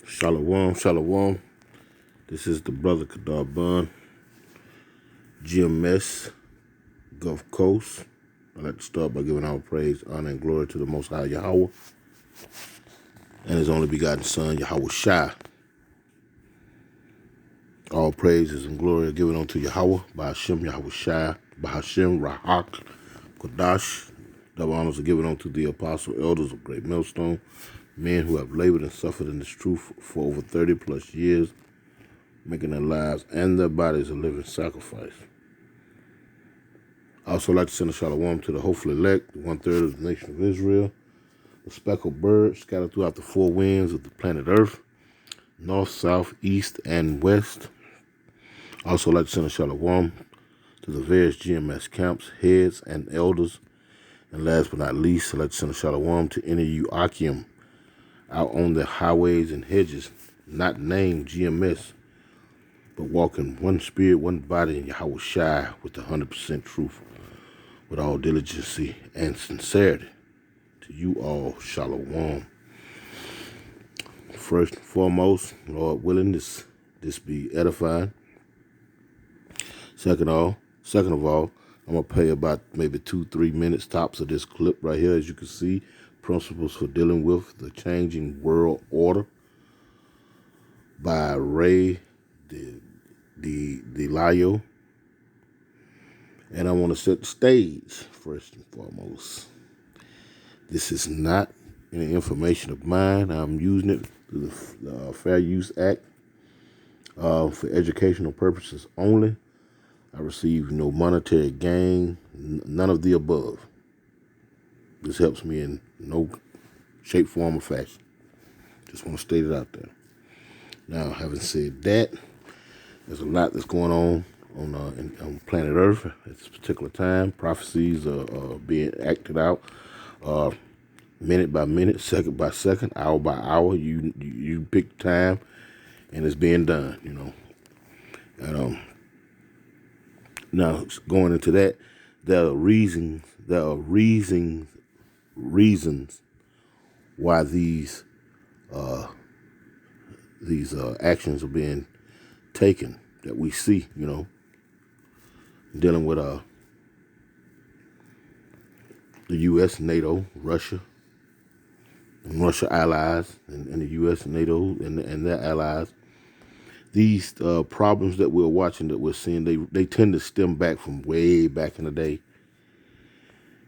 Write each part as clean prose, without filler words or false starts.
Shalom, shalom. This is the brother Kadar Bun, GMS, Gulf Coast. I'd like to start by giving our praise, honor, and glory to the Most High Yahweh and His only begotten Son, Yahweh Shai. All praises and glory are given unto Yahweh by Hashem, Yahweh Shai, by Hashem, Rahak, Kodash. Double honors are given unto the apostle elders of Great Millstone, men who have labored and suffered in this truth for over 30 plus years, making their lives and their bodies a living sacrifice. I also like to send a shalom to the hopeful elect, 1/3 of the nation of Israel, the speckled bird scattered throughout the four winds of the planet Earth, north, south, east, and west. I also like to send a shalom to the various GMS camps, heads, and elders. And last but not least, I'd like to send a shalom to any of you Akim out on the highways and hedges, not named GMS, but walking one spirit, one body in Yahweh Shai with 100% truth, with all diligency and sincerity. To you all, shalom. First and foremost, Lord willing, this be edifying. Second of all, I'm going to play about maybe 2-3 minutes tops of this clip right here. As you can see, Principles for Dealing with the Changing World Order by Ray DeLio. And I want to set the stage first and foremost. This is not any information of mine. I'm using it through the Fair Use Act for educational purposes only. I receive no monetary gain, none of the above. This helps me in no shape, form, or fashion. Just want to state it out there. Now, having said that, there's a lot that's going on planet Earth at this particular time. Prophecies are being acted out minute by minute, second by second, hour by hour. You pick time, and it's being done. And now going into that, there are reasons why these actions are being taken that we see, dealing with the U.S., NATO, Russia, and Russia allies, and the U.S., NATO, and their allies. These problems that we're watching, that we're seeing, they tend to stem back from way back in the day,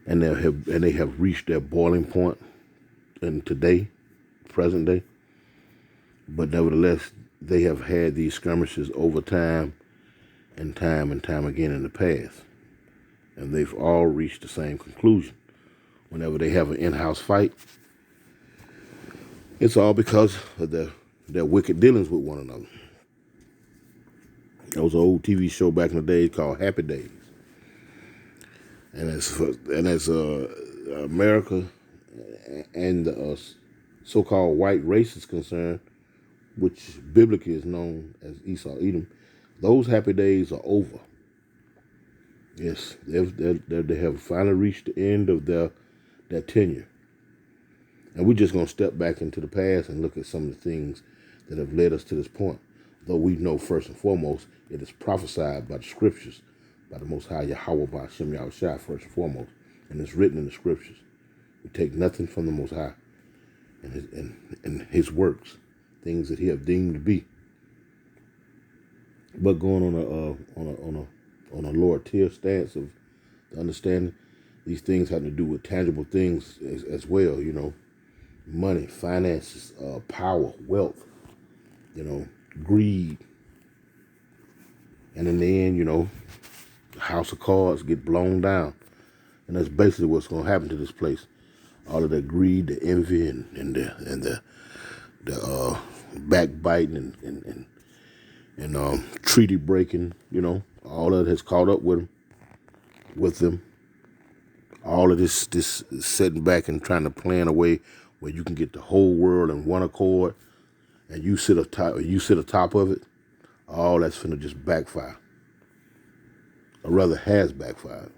and they have reached their boiling point in today, present day. But nevertheless, they have had these skirmishes over time and time again in the past, and they've all reached the same conclusion. Whenever they have an in-house fight, it's all because of their wicked dealings with one another. There was an old TV show back in the day called Happy Days, and as America and the so-called white race is concerned, which biblically is known as Esau Edom, those happy days are over. Yes, they have finally reached the end of their tenure. And we're just going to step back into the past and look at some of the things that have led us to this point. Though we know first and foremost, it is prophesied by the scriptures, by the Most High Yahweh, by Hashem Yahweh Shai, first and foremost. And it's written in the scriptures. We take nothing from the Most High and his works, things that he have deemed to be. But going on a lower tier stance of the understanding, these things have to do with tangible things as well, money, finances, power, wealth, greed. And in the end, the house of cards get blown down. And that's basically what's going to happen to this place. All of that greed, the envy, and the backbiting and treaty breaking, all of it has caught up with them. All of this sitting back and trying to plan a way where you can get the whole world in one accord, and you sit atop of it. All that's finna just backfire, or rather has backfired.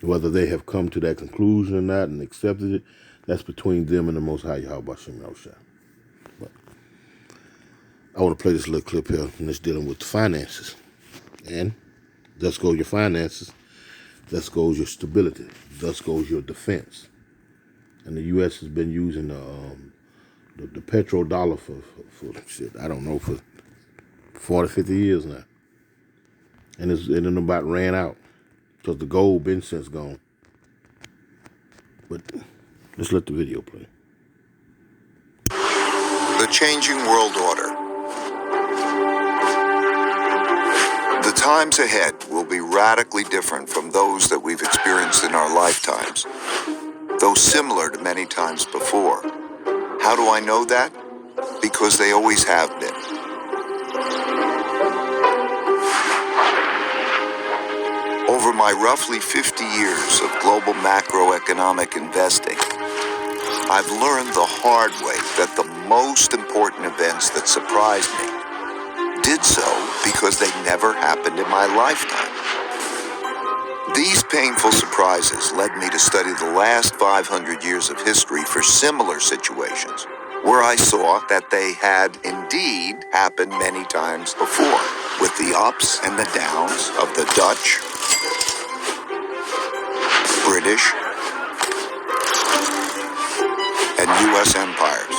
Whether they have come to that conclusion or not and accepted it, that's between them and the Most High Yahweh Shem Yahushua. I want to play this little clip here, and it's dealing with the finances. And thus goes your finances, thus goes your stability, thus goes your defense. And the U.S. has been using the petrodollar for shit, I don't know, for 40, 50 years now. And it about ran out because the gold been since gone. But let's let the video play. The changing world order. The times ahead will be radically different from those that we've experienced in our lifetimes, though similar to many times before. How do I know that? Because they always have been. Over my roughly 50 years of global macroeconomic investing, I've learned the hard way that the most important events that surprised me did so because they never happened in my lifetime. These painful surprises led me to study the last 500 years of history for similar situations, where I saw that they had indeed happened many times before, with the ups and the downs of the Dutch, British, and U.S. empires.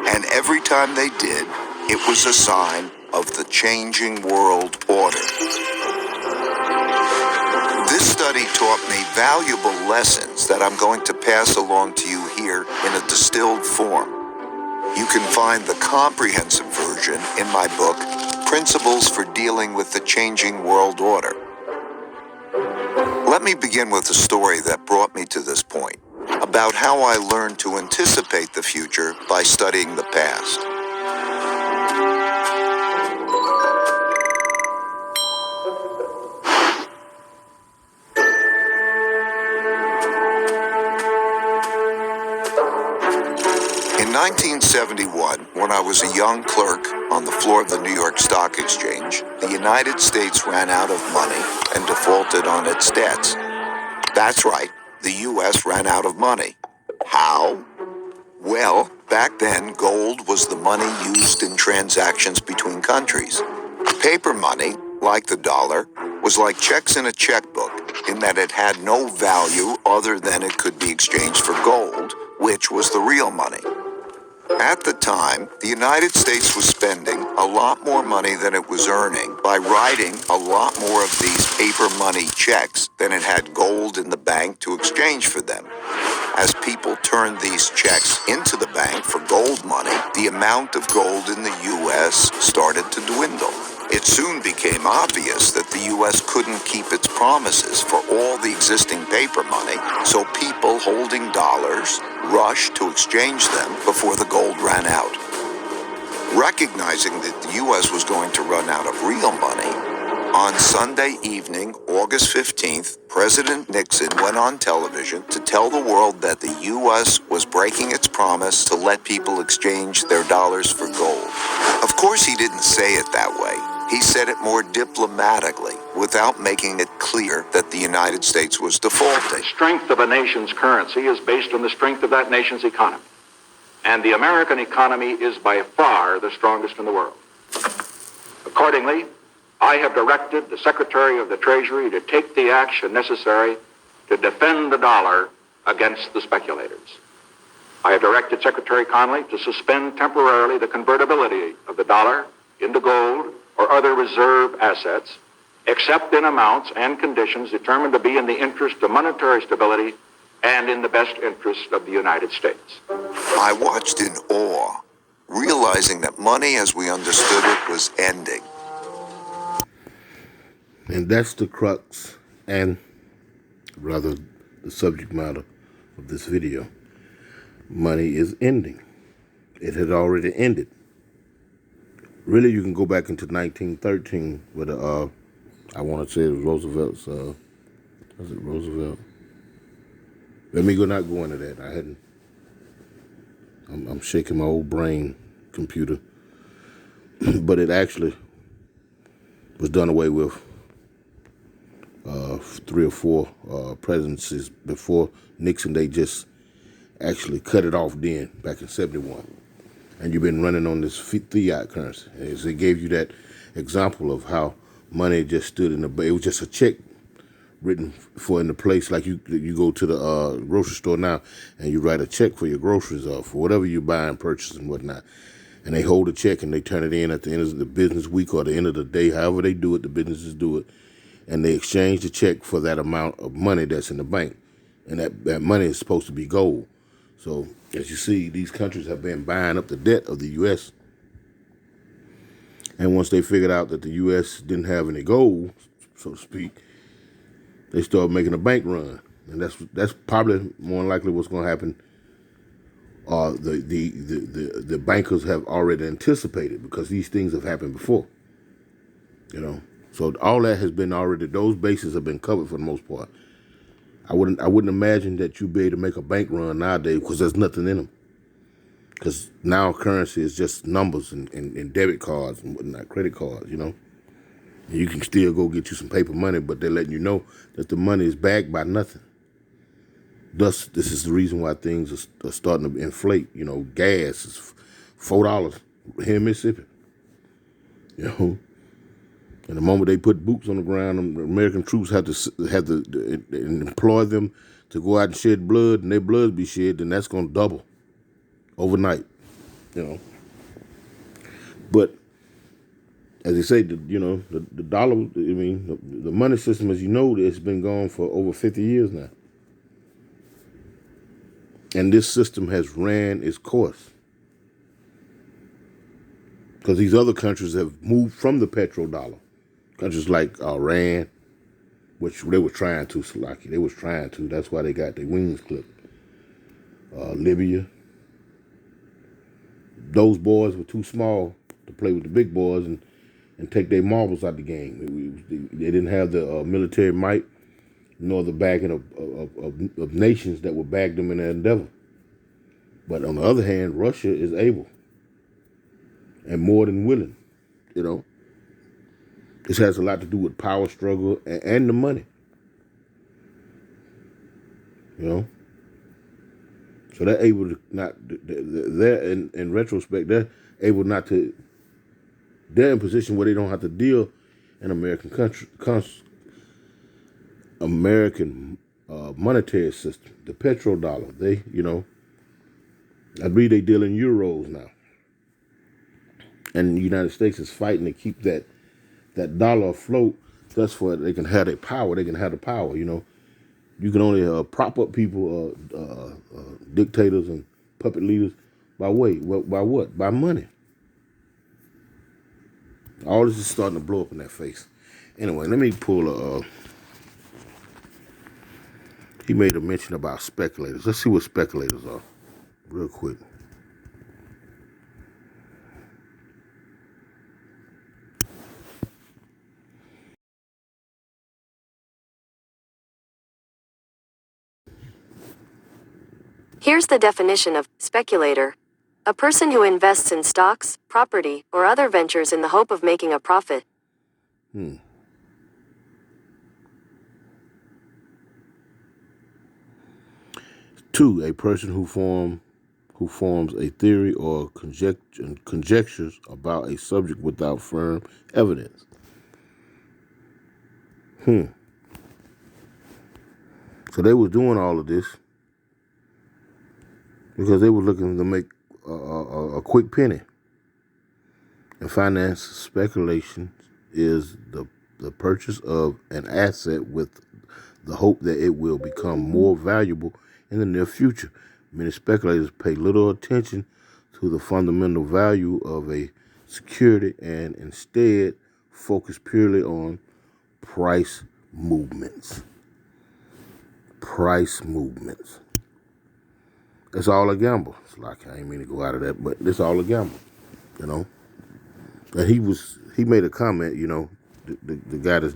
And every time they did, it was a sign of the changing world order. This study taught me valuable lessons that I'm going to pass along to you here in a distilled form. You can find the comprehensive version in my book, Principles for Dealing with the Changing World Order. Let me begin with a story that brought me to this point, about how I learned to anticipate the future by studying the past. In 1971, when I was a young clerk on the floor of the New York Stock Exchange, the United States ran out of money and defaulted on its debts. That's right, the U.S. ran out of money. How? Well, back then, gold was the money used in transactions between countries. Paper money, like the dollar, was like checks in a checkbook in that it had no value other than it could be exchanged for gold, which was the real money. At the time, the United States was spending a lot more money than it was earning by writing a lot more of these paper money checks than it had gold in the bank to exchange for them. As people turned these checks into the bank for gold money, the amount of gold in the U.S. started to dwindle. It soon became obvious that the U.S. couldn't keep its promises for all the existing paper money, so people holding dollars rushed to exchange them before the gold ran out. Recognizing that the U.S. was going to run out of real money, on Sunday evening, August 15th, President Nixon went on television to tell the world that the U.S. was breaking its promise to let people exchange their dollars for gold. Of course, he didn't say it that way. He said it more diplomatically, without making it clear that the United States was defaulting. The strength of a nation's currency is based on the strength of that nation's economy. And the American economy is by far the strongest in the world. Accordingly, I have directed the Secretary of the Treasury to take the action necessary to defend the dollar against the speculators. I have directed Secretary Connally to suspend temporarily the convertibility of the dollar into gold or other reserve assets, except in amounts and conditions determined to be in the interest of monetary stability and in the best interest of the United States. I watched in awe, realizing that money as we understood it was ending. And that's the crux, and rather the subject matter of this video. Money is ending. It had already ended. Really, you can go back into 1913 with I want to say it was Roosevelt's, was it Roosevelt? Let me not go into that. I'm shaking my old brain computer. But it actually was done away with 3 or 4 presidencies before Nixon. They just actually cut it off then, back in 71. and you've been running on this fiat currency. And so it gave you that example of how money just stood in the. It was just a check written for in the place, like you go to the grocery store now and you write a check for your groceries or for whatever you buy and purchase and whatnot. And they hold a check and they turn it in at the end of the business week or the end of the day, however they do it, the businesses do it. And they exchange the check for that amount of money that's in the bank. And that money is supposed to be gold. So as you see, these countries have been buying up the debt of the U.S. And once they figured out that the U.S. didn't have any gold, so to speak, they started making a bank run. And that's probably more than likely what's going to happen. The bankers have already anticipated, because these things have happened before. So all that has been already, those bases have been covered for the most part. I wouldn't imagine that you'd be able to make a bank run nowadays, because there's nothing in them. Because now currency is just numbers and debit cards and whatnot, credit cards, And you can still go get you some paper money, but they're letting you know that the money is backed by nothing. Thus, this is the reason why things are starting to inflate. Gas is $4 here in Mississippi. And the moment they put boots on the ground, the American troops had to employ them to go out and shed blood, and their blood be shed, then that's going to double overnight. But as they say, the dollar, the money system, as you know, it's been gone for over 50 years now. And this system has ran its course. Because these other countries have moved from the petrodollar. Countries like Iran, which they were trying to, Slovakia, they was trying to. That's why they got their wings clipped. Libya. Those boys were too small to play with the big boys and take their marbles out the game. They didn't have the military might nor the backing of nations that would back them in their endeavor. But on the other hand, Russia is able and more than willing, This has a lot to do with power struggle and the money, So they're able to they're in retrospect, they're able not to, they're in a position where they don't have to deal in American monetary system, the petrodollar. They, I believe they deal in euros now. And the United States is fighting to keep that dollar afloat. That's for they can have their power. They can have the power. You can only prop up people, dictators and puppet leaders by what? By money. All this is starting to blow up in their face. Anyway, let me pull he made a mention about speculators. Let's see what speculators are real quick. Here's the definition of speculator. A person who invests in stocks, property, or other ventures in the hope of making a profit. 2, a person who forms a theory or conjectures about a subject without firm evidence. So they were doing all of this because they were looking to make a quick penny. And finance speculation is the purchase of an asset with the hope that it will become more valuable in the near future. Many speculators pay little attention to the fundamental value of a security and instead focus purely on price movements. It's all a gamble. It's like, I ain't mean to go out of that, but it's all a gamble, And he made a comment, the guy that's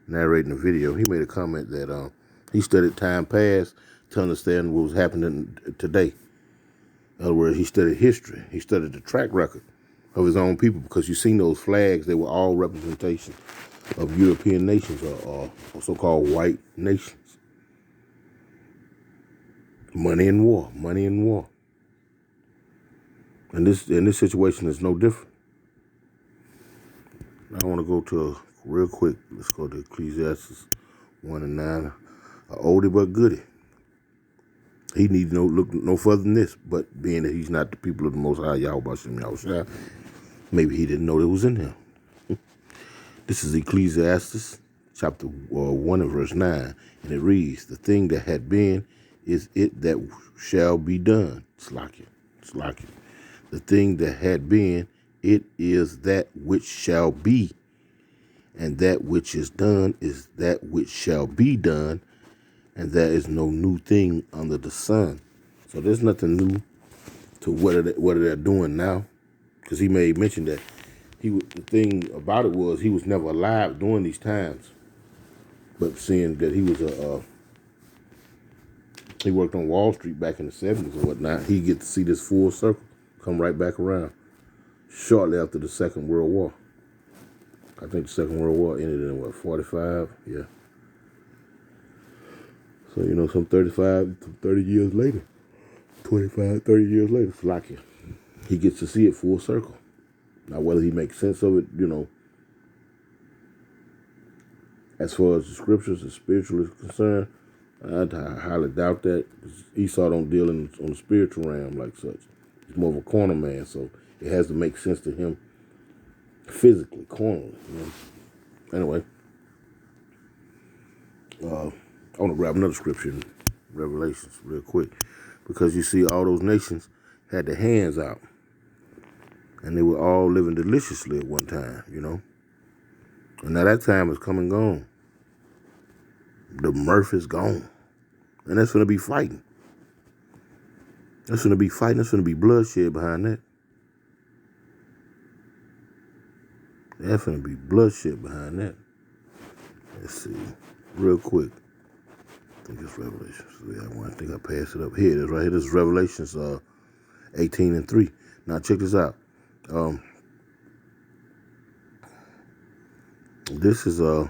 narrating the video, he made a comment that he studied time past to understand what was happening today. In other words, he studied history. He studied the track record of his own people, because you seen those flags, they were all representation of European nations or so-called white nations. Money in war. And this situation is no different. I want to go to real quick. Let's go to Ecclesiastes 1:9. A oldie but goodie. He need no look no further than this, but being that he's not the people of the Most High, Yahweh Shem Yahushua, maybe he didn't know it was in him. This is Ecclesiastes chapter 1 and verse 9, and it reads, "The thing that had been is it that shall be done." Slack it. The thing that had been, it is that which shall be, and that which is done is that which shall be done, and there is no new thing under the sun. So there's nothing new to what they're doing now, because he made mention that the thing about it was he was never alive during these times, but seeing that he worked on Wall Street back in the 70s and whatnot, he get to see this full circle come right back around shortly after the Second World War. I think the Second World War ended in 45? Yeah. So, some 30 years later, 25, 30 years later, it's like he gets to see it full circle. Now, whether he makes sense of it, as far as the scriptures and spiritual is concerned, I highly doubt that. Esau don't deal on the spiritual realm like such. He's more of a corner man, so it has to make sense to him physically, cornerly. Anyway, I want to grab another scripture in Revelations real quick, because you see all those nations had their hands out, and they were all living deliciously at one time, And now that time is come and gone. The mirth is gone. And that's going to be fighting. That's going to be fighting. That's going to be bloodshed behind that. That's going to be bloodshed behind that. Let's see. Real quick. I think it's Revelations. I think I passed it up. Here it is right here. This is Revelations 18:3. Now check this out. This is I'm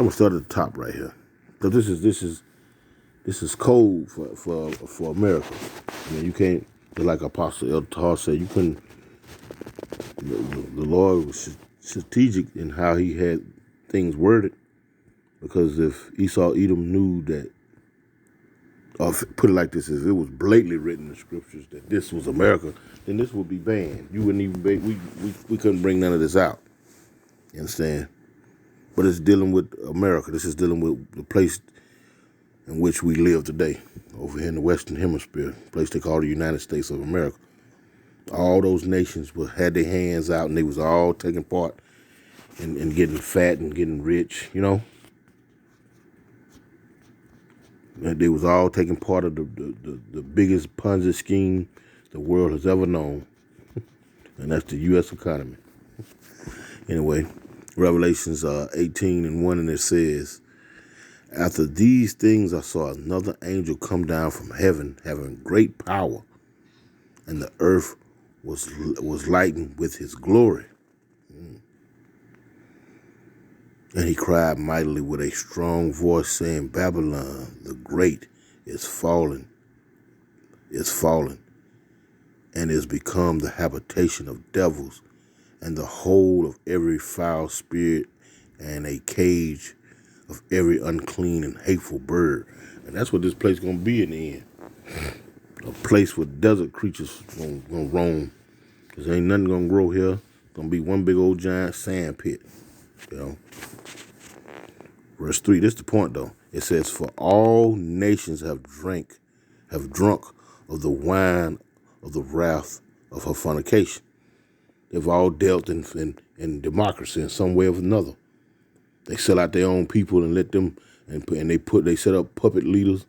gonna start at the top right here. So this is code for America. You can't, like Apostle El Tar said, you couldn't. The Lord was strategic in how he had things worded, because if Esau Edom knew that, or put it like this, if it was blatantly written in the scriptures that this was America, then this would be banned. You wouldn't even we couldn't bring none of this out. You understand? But it's dealing with America. This is dealing with the place in which we live today, over here in the Western Hemisphere, a place they call the United States of America. All those nations had their hands out, and they was all taking part in getting fat and getting rich, And they was all taking part of the biggest Ponzi scheme the world has ever known, and that's the U.S. economy. Anyway, Revelations 18:1, and it says, "After these things I saw another angel come down from heaven, having great power, and the earth was lightened with his glory. And he cried mightily with a strong voice, saying, Babylon the great is fallen, and is become the habitation of devils, and the hold of every foul spirit, and a cage of every unclean and hateful bird." And that's what this place is going to be in the end. A place where desert creatures going to roam. Because ain't nothing going to grow here. It's going to be one big old giant sand pit. Verse 3, this is the point though. It says, "For all nations have drunk of the wine of the wrath of her fornication." They've all dealt in democracy in some way or another. They sell out their own people and let them, and they set up puppet leaders,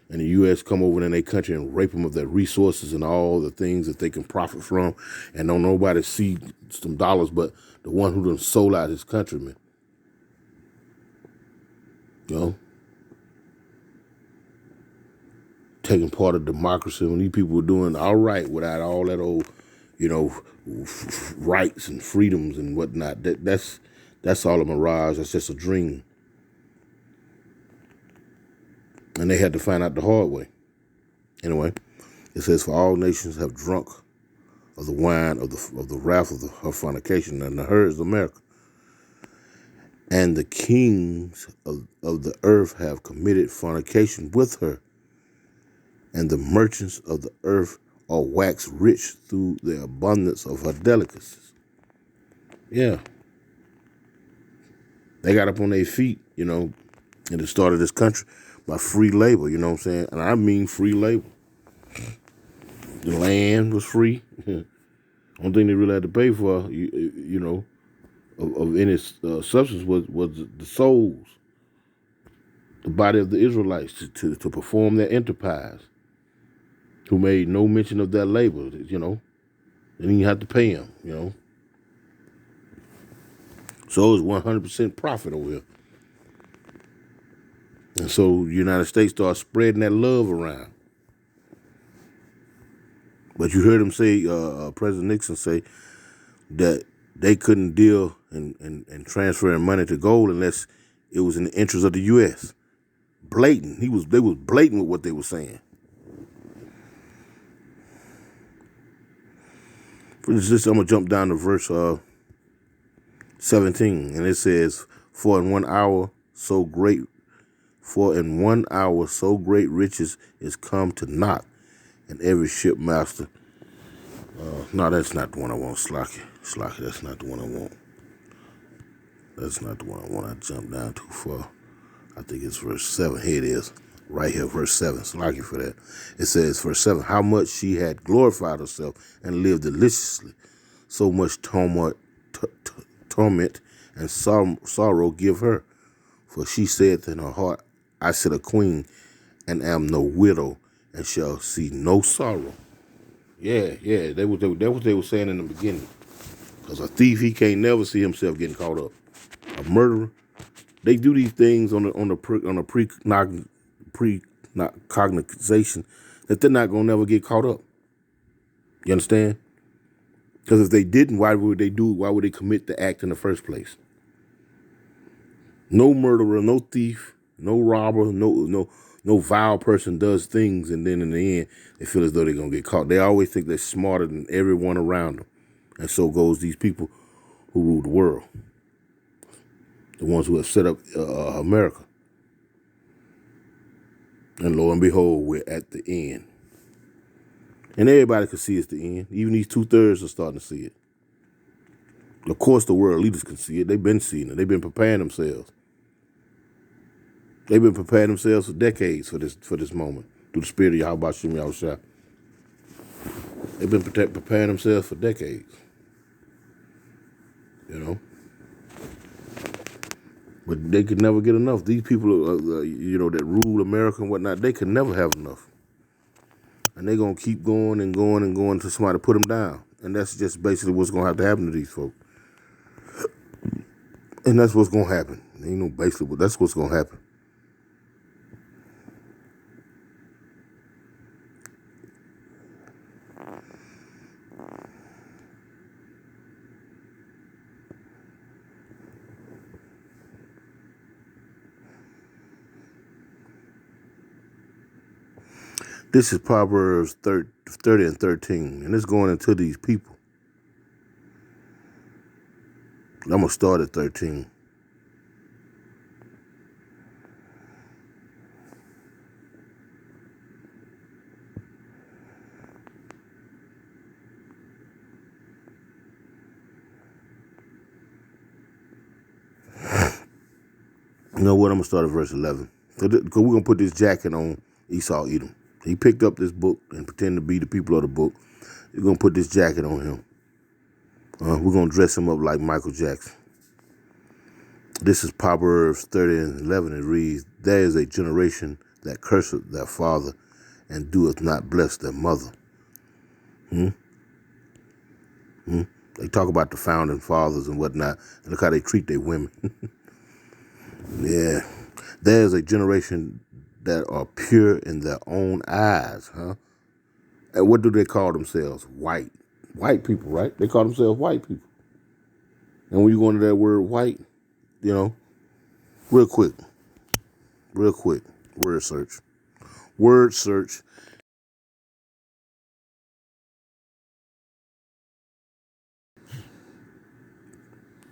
and the U.S. come over in their country and rape them of their resources and all the things that they can profit from, and don't nobody see some dollars but the one who done sold out his countrymen. Taking part of democracy when these people were doing all right without all that old, rights and freedoms and whatnot. That's all a mirage. That's just a dream. And they had to find out the hard way. Anyway, it says, for all nations have drunk of the wine of the wrath of her fornication, and the hers is America. And the kings of the earth have committed fornication with her, and the merchants of the earth are waxed rich through the abundance of her delicacies. Yeah. They got up on their feet, in the start of this country by free labor, you know what I'm saying? And I mean free labor. The land was free. Only thing they really had to pay for, of any substance was the souls, the body of the Israelites to perform their enterprise, who made no mention of their labor, They didn't have to pay them, So it was 100% profit over here. And so the United States started spreading that love around. But you heard him say, President Nixon say, that they couldn't deal in transferring money to gold unless it was in the interest of the U.S. Blatant. They was blatant with what they were saying. For this, I'm going to jump down to verse 17, and it says, For in 1 hour so great riches is come to naught, and every shipmaster. No, that's not the one I want, Slocky, that's not the one I want. That's not the one I want. I jumped down too far. I think it's verse 7. Here it is. Right here, verse 7. Slocky for that. It says, verse 7, how much she had glorified herself and lived deliciously. So much torment and sorrow give her. For she said in her heart, I sit a queen and am no widow and shall see no sorrow. Yeah, that was what they were saying in the beginning. Because a thief, he can't never see himself getting caught up. A murderer, they do these things on a precognization that they're not gonna never get caught up. You understand? Because if they didn't, why would they commit the act in the first place? No murderer, no thief, no robber, no vile person does things, and then in the end, they feel as though they're going to get caught. They always think they're smarter than everyone around them. And so goes these people who rule the world. The ones who have set up America. And lo and behold, we're at the end. And everybody can see it's the end. Even these 2/3 are starting to see it. Of course, the world leaders can see it. They've been seeing it. They've been preparing themselves. They've been preparing themselves for decades for this moment. Through the spirit of Yahweh Shem Yahushua. They've been preparing themselves for decades. But they could never get enough. These people, that rule America and whatnot, they could never have enough. And they're going to keep going and going and going until somebody put them down. And that's just basically what's going to have to happen to these folks. And that's what's going to happen. Basically, but that's what's going to happen. This is Proverbs 30 and 13, and it's going into these people. I'm going to start at 13. You know what? I'm going to start at verse 11. Because we're going to put this jacket on Esau Edom. He picked up this book and pretended to be the people of the book. We're going to put this jacket on him. We're going to dress him up like Michael Jackson. This is Proverbs 30 and 11. It reads, there is a generation that curseth their father and doeth not bless their mother. They talk about the founding fathers and whatnot, and look how they treat their women. Yeah. There's a generation that are pure in their own eyes, And what do they call themselves? White. White people, right? They call themselves white people. And when you go into that word white, real quick, word search. word search.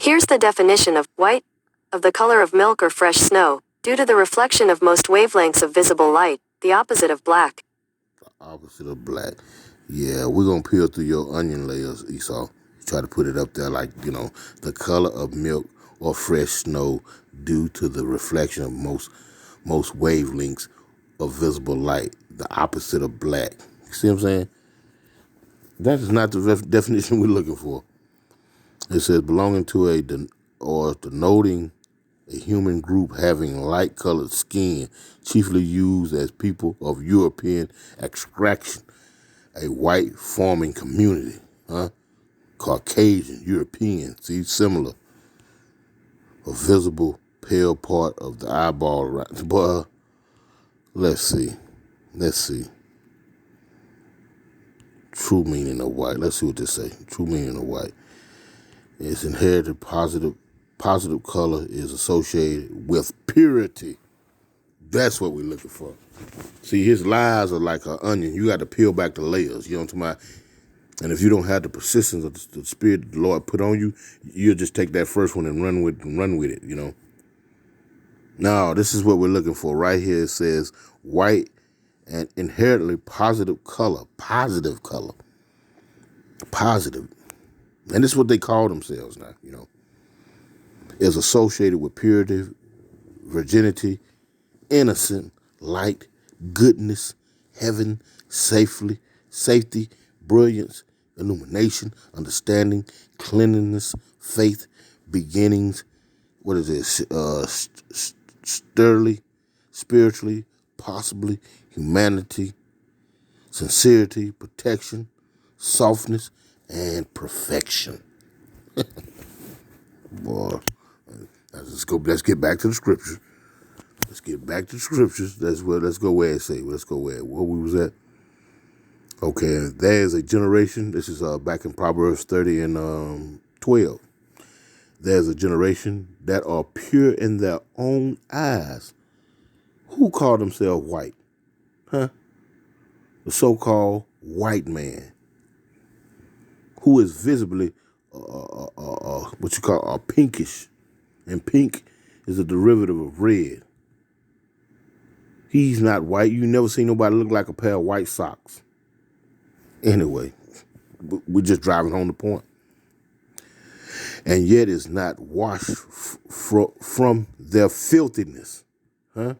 Here's the definition of white, of the color of milk or fresh snow, due to the reflection of most wavelengths of visible light, the opposite of black. Opposite of black. Yeah, we're going to peel through your onion layers, Esau. Try to put it up there like, the color of milk or fresh snow due to the reflection of most wavelengths of visible light, the opposite of black. You see what I'm saying? That is not the definition we're looking for. It says belonging to or denoting a human group having light-colored skin, chiefly used as people of European extraction, a white farming community, Caucasian, European, see, similar, a visible pale part of the eyeball, right? But let's see. True meaning of white. Let's see what this say. True meaning of white. It's inherited positive color is associated with purity. That's what we're looking for. See, his lies are like an onion. You got to peel back the layers. You know what I'm talking about? And if you don't have the persistence of the spirit that the Lord put on you, you'll just take that first one and run with it. No, this is what we're looking for. Right here it says white and inherently positive color. Positive color. Positive. And this is what they call themselves now, is associated with purity, virginity, innocent, light, goodness, heaven, safety, brilliance, illumination, understanding, cleanliness, faith, beginnings. What is this? Sturdily, spiritually, possibly, humanity, sincerity, protection, softness, and perfection. Boy, let's get back to the scriptures. Let's get back to the scriptures. Let's go where it say. Let's go where we was at. Okay, there is a generation. This is back in Proverbs 30 and 12. There's a generation that are pure in their own eyes. Who call themselves white? Huh? The so-called white man, who is visibly what you call pinkish, and pink is a derivative of red. He's not white. You never seen nobody look like a pair of white socks. Anyway, we're just driving home the point. And yet is not washed from their filthiness. Huh?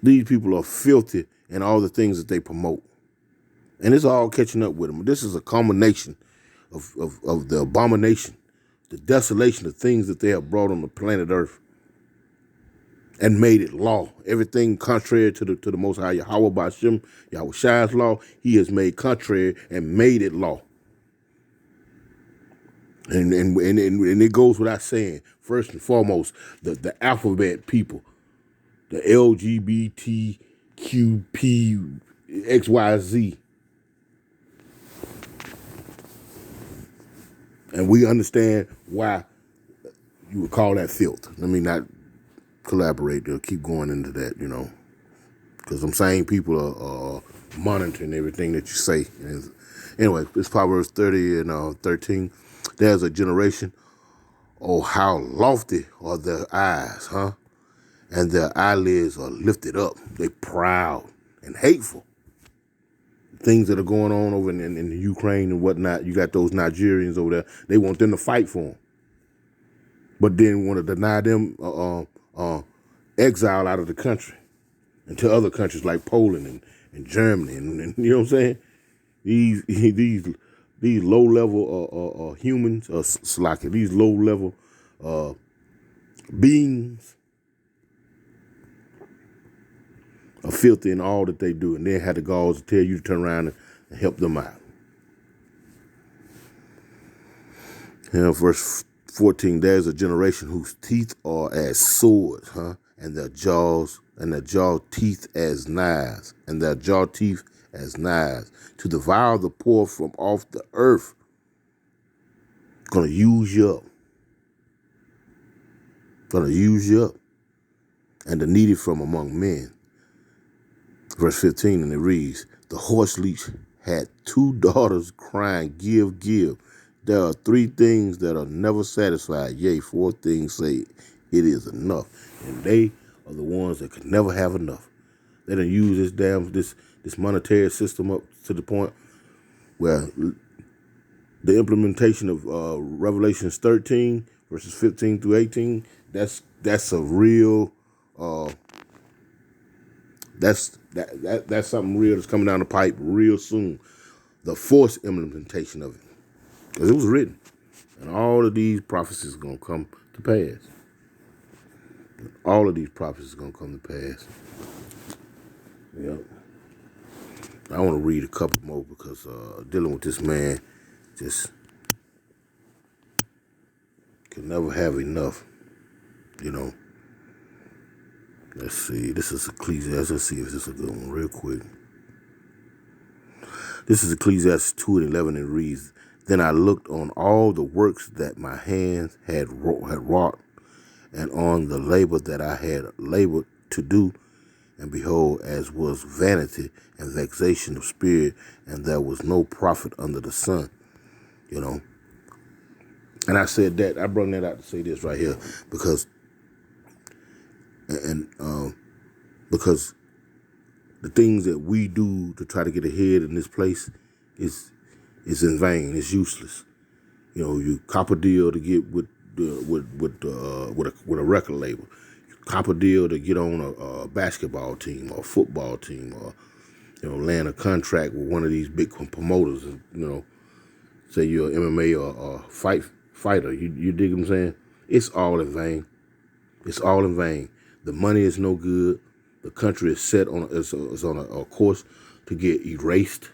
These people are filthy in all the things that they promote. And it's all catching up with them. This is a culmination of the abomination, the desolation of things that they have brought on the planet Earth and made it law. Everything contrary to the Most High Yahweh Ba'ashem, Yahweh Shai's law, he has made contrary and made it law. And it goes without saying, first and foremost, the alphabet people, the LGBTQP, XYZ. And we understand why you would call that filth. Let me not collaborate or keep going into that, because them same people are monitoring everything that you say. And anyway, it's Proverbs 30 and 13. There's a generation, oh, how lofty are their eyes, huh? And their eyelids are lifted up. They proud and hateful. Things that are going on over in the Ukraine and whatnot, you got those Nigerians over there, they want them to fight for them. But then want to deny them exile out of the country into other countries like Poland and Germany. And you know what I'm saying? These low-level humans, these low-level beings are filthy in all that they do, and they had the gall to tell you to turn around and help them out. Verse 14, there's a generation whose teeth are as swords, huh? And their jaw teeth as knives, to devour the poor from off the earth. Gonna use you up. and the needy from among men. Verse 15, and it reads, the horse leech had 2 daughters crying, give, give. There are 3 things that are never satisfied. Yea, 4 things say it is enough. And they are the ones that could never have enough. They done use this monetary system up to the point where the implementation of Revelations 13, verses 15 through 18, that's a real that's something real that's coming down the pipe real soon. The forced implementation of it. Because it was written. And all of these prophecies are going to come to pass. All of these prophecies are going to come to pass. Yep. I want to read a couple more because dealing with this man just can never have enough, you know. Let's see. This is Ecclesiastes. Let's see if this is a good one real quick. This is Ecclesiastes 2:11. It reads, then I looked on all the works that my hands had wrought, and on the labor that I had labored to do, and behold, as was vanity and vexation of spirit, and there was no profit under the sun, you know. And I said that, I brought that out to say this right here, because because the things that we do to try to get ahead in this place is in vain. It's useless. You know, you cop a deal to get with a record label. You cop a deal to get on a basketball team or a football team, or land a contract with one of these big promoters. And, say you're an MMA or fighter. You dig what I'm saying? It's all in vain. It's all in vain. The money is no good. The country is set on a course to get erased.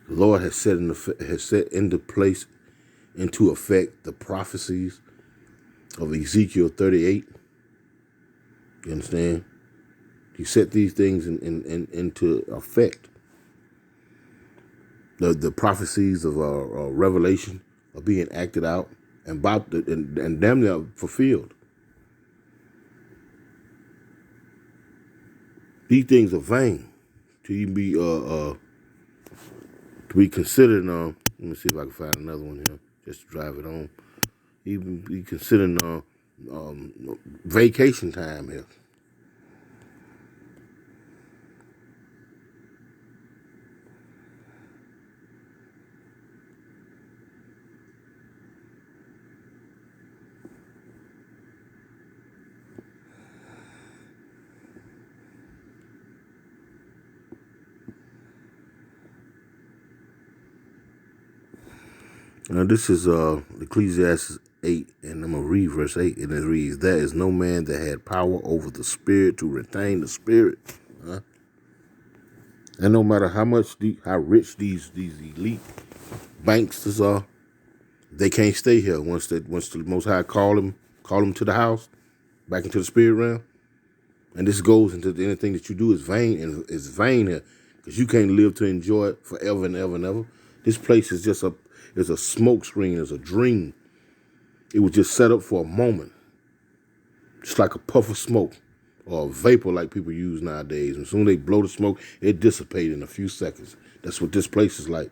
The Lord has set into effect the prophecies of Ezekiel 38. You understand? He set these things into effect. The prophecies of Revelation are being acted out and damn near fulfilled. These things are vain to even be considered. Let me see if I can find another one here just to drive it on. Even be considering vacation time here. Now this is Ecclesiastes 8, and I'm going to read verse 8, and it reads, there is no man that had power over the spirit to retain the spirit. And no matter how rich these elite banksters are, they can't stay here once the Most High call them to the house, back into the spirit realm. And this goes into anything that you do is vain, and it's vain here, because you can't live to enjoy it forever and ever and ever. This place is just it's a smoke screen, it's a dream. It was just set up for a moment. Just like a puff of smoke or a vapor like people use nowadays. And as soon as they blow the smoke, it dissipates in a few seconds. That's what this place is like.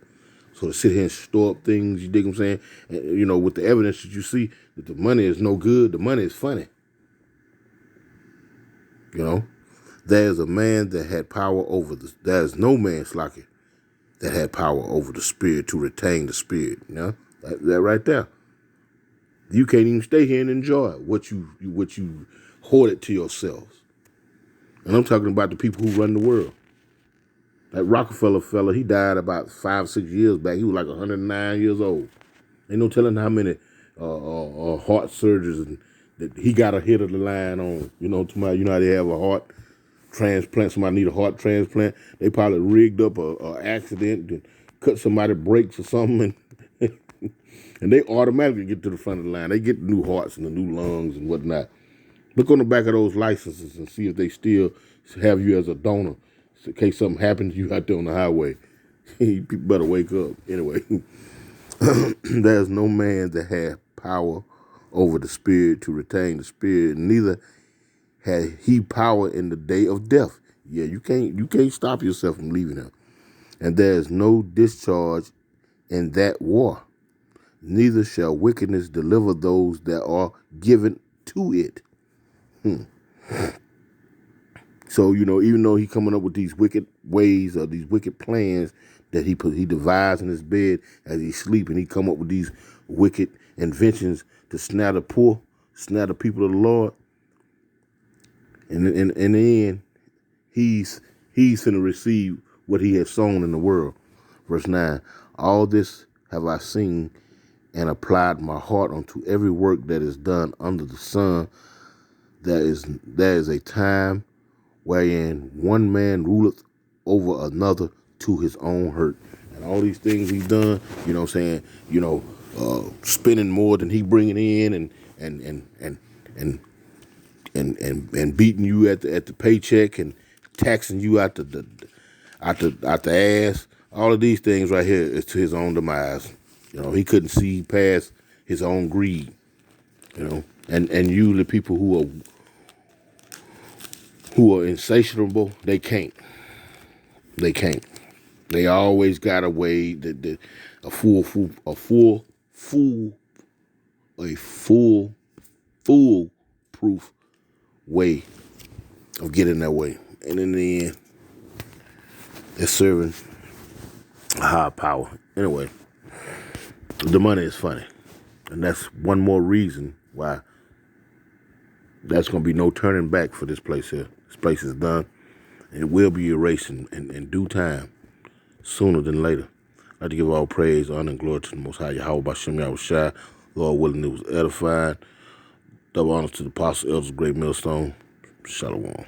So to sit here and store up things, you dig what I'm saying? And, with the evidence that you see that the money is no good, the money is funny. There's a man that had power over there's no man, Slacky, that had power over the spirit to retain the spirit. That right there. You can't even stay here and enjoy what you hoarded to yourselves. And I'm talking about the people who run the world. That Rockefeller fella, he died about 5-6 years back. He was like 109 years old. Ain't no telling how many heart surgeries that he got a hit of the line on. How they have a heart transplant. Somebody need a heart transplant. They probably rigged up a accident and cut somebody's brakes or something, and they automatically get to the front of the line. They get the new hearts and the new lungs and whatnot. Look on the back of those licenses and see if they still have you as a donor, in case something happens to you out there on the highway. People better wake up. Anyway, there's no man that had power over the spirit to retain the spirit, neither had he power in the day of death. Yeah, you can't stop yourself from leaving him. And there is no discharge in that war. Neither shall wickedness deliver those that are given to it. So, even though he coming up with these wicked ways or these wicked plans that he devised in his bed as he's sleeping, he come up with these wicked inventions to snare the poor, snare the people of the Lord. And in the end, he's going to receive what he has sown in the world. Verse 9, all this have I seen and applied my heart unto every work that is done under the sun. There is a time wherein one man ruleth over another to his own hurt. And all these things he's done, spending more than he bringing in and beating you at the paycheck and taxing you out the ass. All of these things right here is to his own demise. He couldn't see past his own greed. And usually people who are insatiable, they can't. They always got a way a foolproof way of getting that way. And in the end, they're serving a higher power. Anyway, the money is funny. And that's one more reason why there's going to be no turning back for this place here. This place is done. It will be erased in due time, sooner than later. I'd like to give all praise, honor, and glory to the Most High Yahweh Bashem Yahushua. Lord willing, it was edified. Double honor to the apostle, elders, great millstone. Shalom.